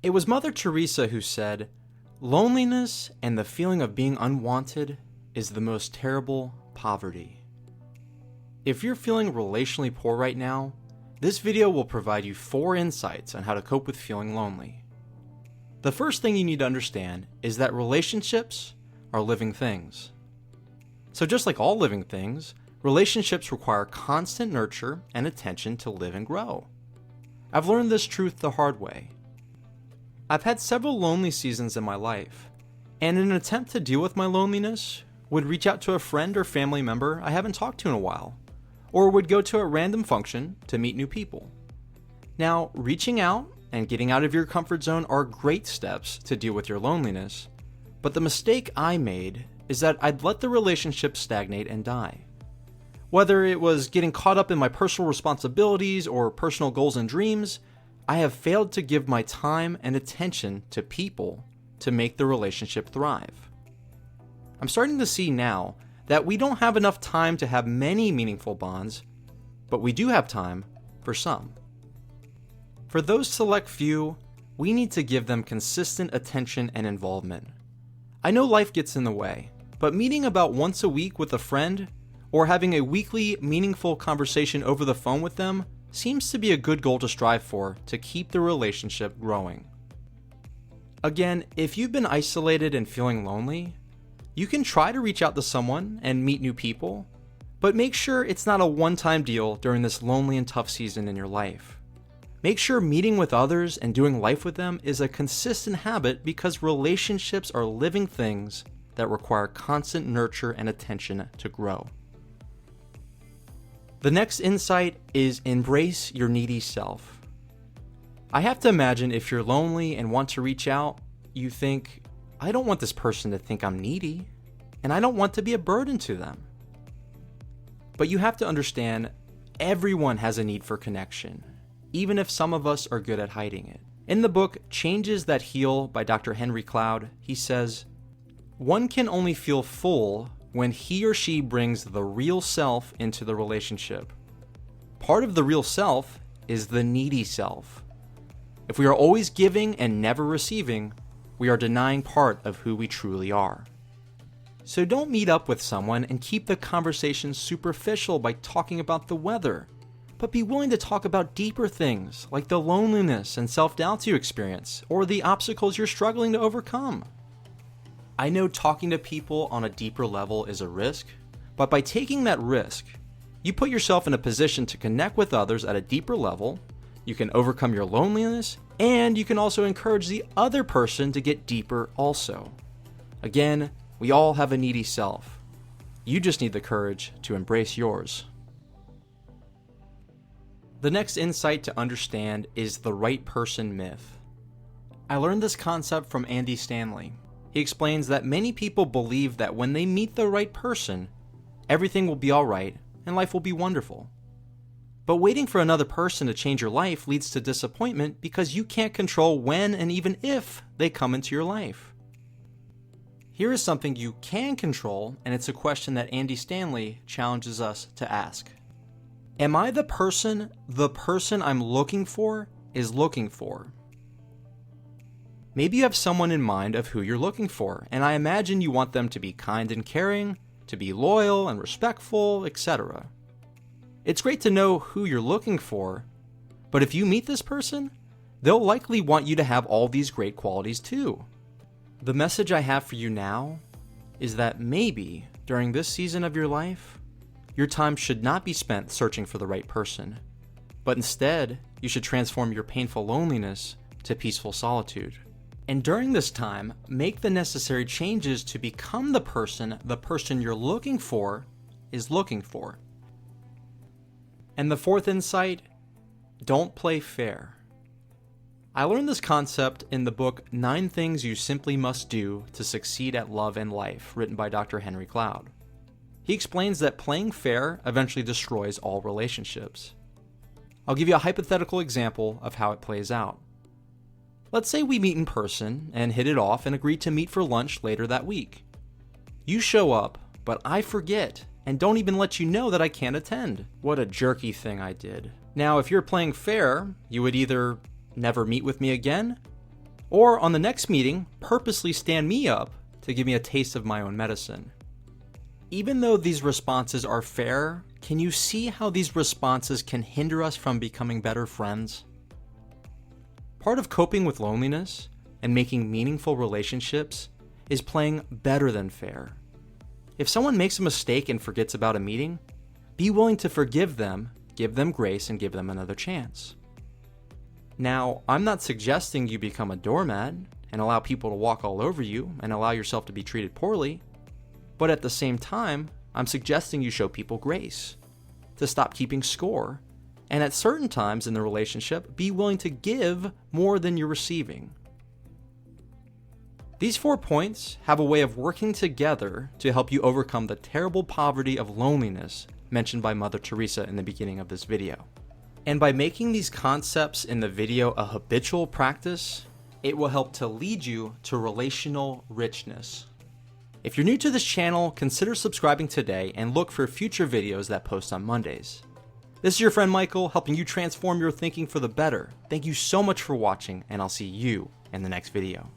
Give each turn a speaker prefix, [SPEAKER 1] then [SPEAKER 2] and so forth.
[SPEAKER 1] It was Mother Teresa who said, "Loneliness and the feeling of being unwanted is the most terrible poverty." If you're feeling relationally poor right now, this video will provide you 4 insights on how to cope with feeling lonely. The first thing you need to understand is that relationships are living things. So just like all living things, relationships require constant nurture and attention to live and grow. I've learned this truth the hard way. I've had several lonely seasons in my life, and in an attempt to deal with my loneliness, would reach out to a friend or family member I haven't talked to in a while, or would go to a random function to meet new people. Now, reaching out and getting out of your comfort zone are great steps to deal with your loneliness, but the mistake I made is that I'd let the relationship stagnate and die. Whether it was getting caught up in my personal responsibilities or personal goals and dreams, I have failed to give my time and attention to people to make the relationship thrive. I'm starting to see now that we don't have enough time to have many meaningful bonds, but we do have time for some. For those select few, we need to give them consistent attention and involvement. I know life gets in the way, but meeting about once a week with a friend or having a weekly meaningful conversation over the phone with them seems to be a good goal to strive for to keep the relationship growing. Again, if you've been isolated and feeling lonely, you can try to reach out to someone and meet new people, but make sure it's not a one-time deal during this lonely and tough season in your life. Make sure meeting with others and doing life with them is a consistent habit because relationships are living things that require constant nurture and attention to grow. The next insight is embrace your needy self. I have to imagine if you're lonely and want to reach out, you think, I don't want this person to think I'm needy, and I don't want to be a burden to them. But you have to understand, everyone has a need for connection, even if some of us are good at hiding it. In the book Changes That Heal by Dr. Henry Cloud, he says, "One can only feel full when he or she brings the real self into the relationship. Part of the real self is the needy self. If we are always giving and never receiving, we are denying part of who we truly are." So don't meet up with someone and keep the conversation superficial by talking about the weather, but be willing to talk about deeper things like the loneliness and self-doubt you experience or the obstacles you're struggling to overcome. I know talking to people on a deeper level is a risk, but by taking that risk, you put yourself in a position to connect with others at a deeper level, you can overcome your loneliness, and you can also encourage the other person to get deeper also. Again, we all have a needy self. You just need the courage to embrace yours. The next insight to understand is the right person myth. I learned this concept from Andy Stanley. He explains that many people believe that when they meet the right person, everything will be alright and life will be wonderful. But waiting for another person to change your life leads to disappointment because you can't control when and even if they come into your life. Here is something you can control, and it's a question that Andy Stanley challenges us to ask. Am I the person I'm looking for is looking for? Maybe you have someone in mind of who you're looking for, and I imagine you want them to be kind and caring, to be loyal and respectful, etc. It's great to know who you're looking for, but if you meet this person, they'll likely want you to have all these great qualities too. The message I have for you now is that maybe during this season of your life, your time should not be spent searching for the right person, but instead, you should transform your painful loneliness to peaceful solitude. And during this time, make the necessary changes to become the person you're looking for is looking for. And the fourth insight, don't play fair. I learned this concept in the book 9 Things You Simply Must Do to Succeed at Love and Life, written by Dr. Henry Cloud. He explains that playing fair eventually destroys all relationships. I'll give you a hypothetical example of how it plays out. Let's say we meet in person and hit it off and agree to meet for lunch later that week. You show up, but I forget and don't even let you know that I can't attend. What a jerky thing I did. Now, if you're playing fair, you would either never meet with me again, Or on the next meeting, purposely stand me up to give me a taste of my own medicine. Even though these responses are fair, can you see how these responses can hinder us from becoming better friends? Part of coping with loneliness and making meaningful relationships is playing better than fair. If someone makes a mistake and forgets about a meeting, be willing to forgive them, give them grace, and give them another chance. Now, I'm not suggesting you become a doormat and allow people to walk all over you and allow yourself to be treated poorly, but at the same time, I'm suggesting you show people grace, to stop keeping score, and at certain times in the relationship, be willing to give more than you're receiving. These 4 points have a way of working together to help you overcome the terrible poverty of loneliness mentioned by Mother Teresa in the beginning of this video. And by making these concepts in the video a habitual practice, it will help to lead you to relational richness. If you're new to this channel, consider subscribing today and look for future videos that post on Mondays. This is your friend Michael, helping you transform your thinking for the better. Thank you so much for watching, and I'll see you in the next video.